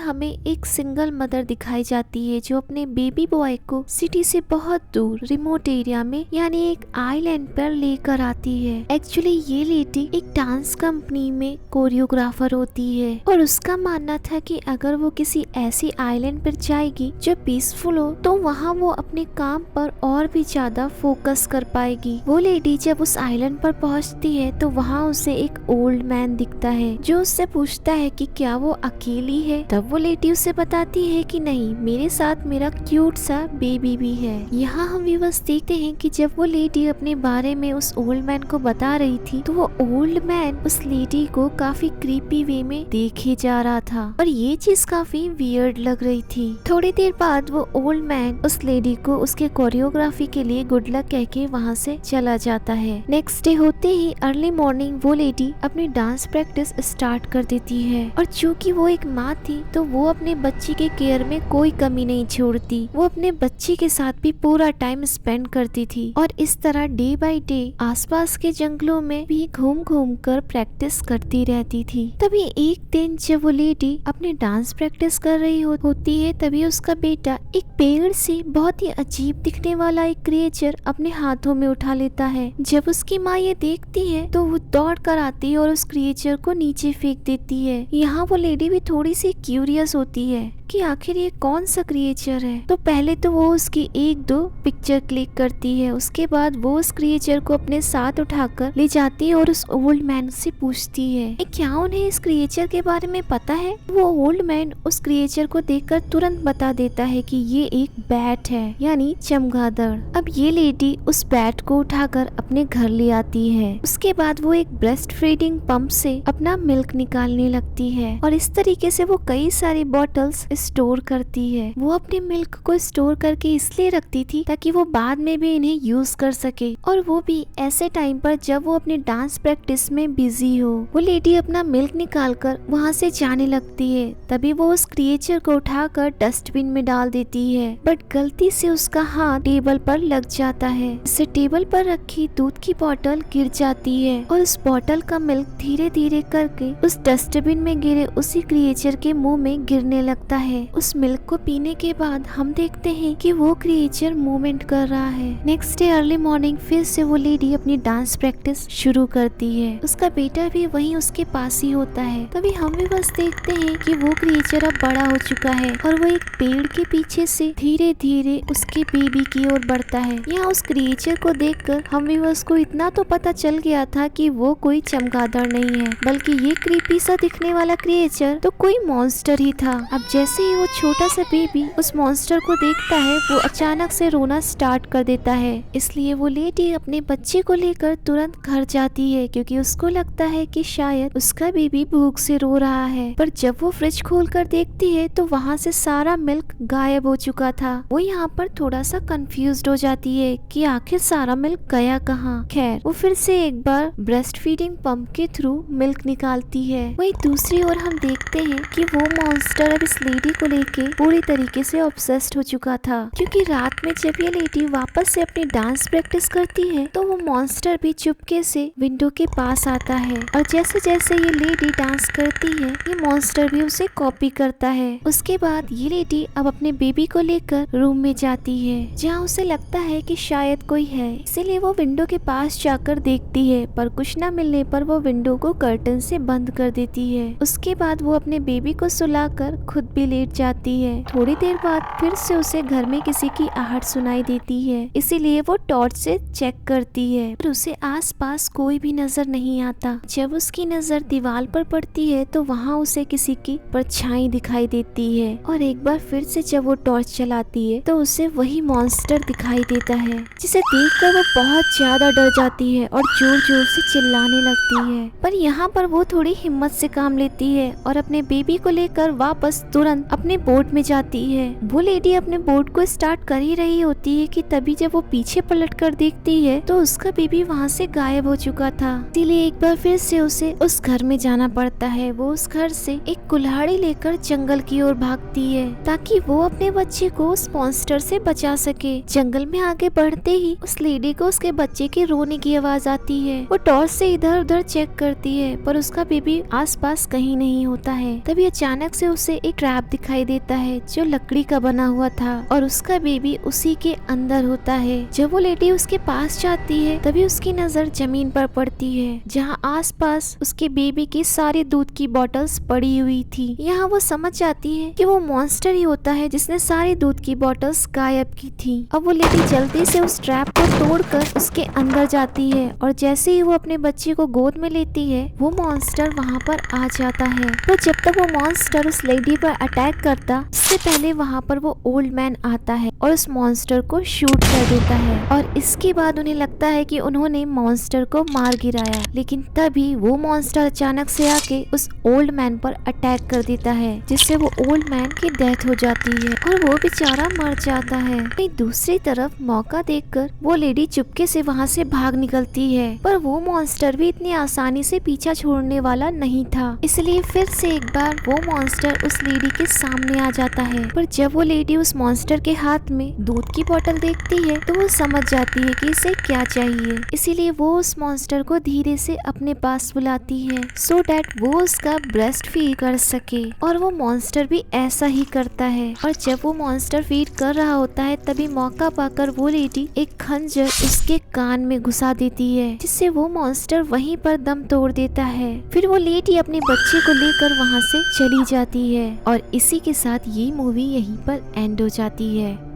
हमें एक single mother दिखाई जाती है जो अपने बेबी बॉय को सिटी से बहुत दूर रिमोट एरिया में यानी एक आइलैंड पर लेकर आती है। एक्चुअली ये लेडी एक डांस कंपनी में कोरियोग्राफर होती है और उसका मानना था कि अगर वो किसी ऐसी आइलैंड पर जाएगी जो पीसफुल हो तो वहाँ वो अपने काम पर और भी ज्यादा फोकस कर पाएगी। वो लेडी जब उस आइलैंड पर पहुँचती है तो वहाँ उसे एक ओल्ड मैन दिखता है जो उससे पूछता है कि क्या वो अकेली है। तब वो लेडी उसे बताती है कि नहीं, मेरे साथ मेरा क्यूट सा बेबी भी है। यहाँ हम व्यूअर्स देखते हैं कि जब वो लेडी अपने बारे में उस ओल्ड मैन को बता रही थी तो वो ओल्ड मैन उस लेडी को काफी क्रीपी वे में देखे जा रहा था और ये चीज काफी वियर्ड लग रही थी। थोड़ी देर बाद वो ओल्ड मैन उस लेडी को उसके कोरियोग्राफी के लिए गुड लक कह के वहाँ से चला जाता है। नेक्स्ट डे होते ही अर्ली मॉर्निंग वो लेडी अपनी डांस प्रैक्टिस स्टार्ट कर देती है और चूंकि वो एक माँ थी तो वो अपने बच्ची के केयर में कोई कमी नहीं छोड़ती। वो अपने बच्ची के साथ भी पूरा टाइम स्पेंड करती थी और इस तरह डे बाय डे आसपास के जंगलों में भी घूम घूम कर प्रैक्टिस करती रहती थी। तभी एक दिन जब वो लेडी अपनी डांस प्रैक्टिस कर रही होती है तभी उसका बेटा एक पेड़ से बहुत ही अजीब दिखने वाला एक क्रिएचर अपने हाथों में उठा लेता है। जब उसकी माँ ये देखती है तो वो दौड़ कर आती है और उस क्रिएचर को नीचे फेंक देती है। यहाँ वो लेडी भी थोड़ी सी क्यूरियस होती है कि आखिर ये कौन सा क्रिएचर है। तो पहले तो वो उसकी एक दो पिक्चर क्लिक करती है, उसके बाद वो उस क्रिएचर को अपने साथ उठाकर ले जाती है और उस ओल्ड मैन से पूछती है क्या उन्हें इस क्रिएचर के बारे में पता है। वो ओल्ड मैन उस क्रिएचर को देखकर तुरंत बता देता है कि ये एक बैट है यानी चमगादड़। अब ये लेडी उस बैट को उठाकर अपने घर ले आती है। उसके बाद वो एक ब्रेस्ट फीडिंग पंप से अपना मिल्क निकालने लगती है और इस तरीके से वो कई सारी बॉटल्स स्टोर करती है। वो अपने मिल्क को स्टोर करके इसलिए रखती थी ताकि वो बाद में भी इन्हें यूज कर सके और वो भी ऐसे टाइम पर जब वो अपने डांस प्रैक्टिस में बिजी हो। वो लेडी अपना मिल्क निकालकर वहाँ से जाने लगती है। तभी वो उस क्रिएचर को उठाकर डस्टबिन में डाल देती है बट गलती से उसका हाथ टेबल पर लग जाता है। इससे टेबल पर रखी दूध की बोतल गिर जाती है और उस बोतल का मिल्क धीरे धीरे करके उस डस्टबिन में गिरे उसी क्रिएचर के मुंह में गिरने लगता है। उस मिल्क को पीने के बाद हम देखते हैं कि वो क्रिएचर मूवमेंट कर रहा है। नेक्स्ट डे अर्ली मॉर्निंग फिर से वो लेडी अपनी डांस प्रैक्टिस शुरू करती है। उसका बेटा भी वहीं उसके पास ही होता है। तभी हम भी बस देखते हैं कि वो क्रिएचर अब बड़ा हो चुका है और वो एक पेड़ के पीछे से धीरे धीरे उसके बेबी की ओर बढ़ता है। यहाँ उस क्रिएचर को देखकर हम भी बस को इतना तो पता चल गया था कि वो कोई चमगादड़ नहीं है बल्कि ये क्रीपी सा दिखने वाला क्रिएचर तो कोई मॉन्स्टर ही था। अब जैसे ही वो छोटा सा बेबी उस मॉन्स्टर को देखता है वो अचानक से रोना स्टार्ट कर देता है। इसलिए वो लेडी अपने बच्चे को लेकर तुरंत घर जाती है क्योंकि उसको लगता है कि शायद उसका बेबी भूख से रो रहा है। पर जब वो फ्रिज खोलकर देखती है तो वहाँ से सारा मिल्क गायब हो चुका था। वो यहाँ पर थोड़ा सा कंफ्यूज्ड हो जाती है कि आखिर सारा मिल्क गया कहाँ। खैर वो फिर से एक बार ब्रेस्ट फीडिंग पंप के थ्रू मिल्क निकालती है। वहीं दूसरी ओर हम देखते हैं कि वो मॉन्स्टर अब इस लेडी को लेके पूरी तरीके से ऑब्सेस्ड हो चुका था क्योंकि रात में जब ये लेडी वापस से अपनी डांस प्रैक्टिस करती है तो वो मॉन्स्टर भी चुपके से विंडो के पास आता है और जैसे जैसे ये लेडी डांस करती है ये मॉन्स्टर भी उसे कॉपी करता है। उसके बाद ये लेडी अब अपने बेबी को लेकर रूम में जाती है जहाँ उसे लगता है कि शायद कोई है, इसीलिए वो विंडो के पास जाकर देखती है पर कुछ न मिलने पर वो विंडो को कर्टन से बंद कर देती है। उसके बाद वो अपने बेबी को सुलाकर खुद भी लेट जाती है। थोड़ी देर बाद फिर से उसे घर में किसी की आहट सुनाई देती है, इसीलिए वो टॉर्च से चेक करती है पर उसे आसपास कोई भी नजर नहीं आता। जब उसकी नजर दीवार पर पड़ती है तो वहाँ उसे किसी की परछाई दिखाई देती है और एक बार फिर से जब वो टॉर्च चलाती है तो उसे वही मॉन्स्टर दिखाई देता है जिसे देखकर वो बहुत ज्यादा डर जाती है और जोर जोर से चिल्लाने लगती है। पर यहाँ पर वो थोड़ी हिम्मत से काम लेती है और अपने बेबी को लेकर वापस तुरंत अपने बोट में जाती है। वो लेडी अपने बोट को स्टार्ट कर ही रही होती है कि तभी जब वो पीछे पलट कर देखती है तो उसका बेबी वहाँ से गायब हो चुका था। इसीलिए एक बार फिर से उसे उस घर में जाना पड़ता है। वो उस घर से एक कुल्हाड़ी लेकर जंगल की ओर भागती है ताकि वो अपने बच्चे को उस मॉन्स्टर से बचा सके। जंगल में आगे बढ़ते ही उस लेडी को उसके बच्चे के रोने की आवाज आती है। वो टॉर्च से इधर उधर चेक करती है पर उसका बेबी आसपास कहीं नहीं होता है। तभी अचानक से उसे एक ट्रैप दिखाई देता है जो लकड़ी का बना हुआ था और उसका बेबी उसी के अंदर होता है। जब वो लेडी उसके पास जाती है तभी उसकी नजर जमीन पर पड़ती है जहाँ आसपास उसके बेबी की सारी दूध की बॉटल्स पड़ी हुई थी। यहाँ वो समझ जाती है कि वो मॉन्स्टर ही होता है जिसने सारी दूध की बॉटल्स गायब की थी। अब वो लेडी जल्दी से उस ट्रैप को तोड़कर उसके अंदर जाती है और जैसे ही वो अपने बच्चे को गोद में लेती है वो मॉन्स्टर वहाँ पर आ जाता है। तो जब तक वो मॉन्स्टर उस लेडी पर अटैक करता उससे पहले वहाँ पर वो ओल्ड मैन आता है और उस मॉन्स्टर को शूट कर देता है और इसके बाद उन्हें लगता है कि उन्होंने मॉन्स्टर को मार गिराया, लेकिन तभी वो मॉन्स्टर अचानक से आके उस ओल्ड मैन पर अटैक कर देता है जिससे वो ओल्ड मैन की डेथ हो जाती है और वो बेचारा मर जाता है। वहीं दूसरी तरफ मौका देखकर वो लेडी चुपके से वहाँ से भाग निकलती है, पर वो मॉन्स्टर भी इतनी आसानी से पीछा छोड़ने वाला नहीं था, इसलिए फिर से एक बार वो मॉन्स्टर उस लेडी के सामने आ जाता है। पर जब वो लेडी उस मॉन्स्टर के हाथ में दूध की बोतल देखती है तो वो समझ जाती है कि इसे क्या चाहिए, इसीलिए वो उस मॉन्स्टर को धीरे से अपने पास बुलाती है सो डैट वो उसका ब्रेस्ट फीड कर सके और वो मॉन्स्टर भी ऐसा ही करता है। और जब वो मॉन्स्टर फीड कर रहा होता है तभी मौका पाकर वो लेडी एक खंजर उसके कान में घुसा देती है जिससे वो मॉन्स्टर वहीं पर दम तोड़ देता है। फिर वो लेडी अपने बच्चे को लेकर वहाँ से चली जाती है और इसी के साथ ये मूवी यहीं पर एंड हो जाती है।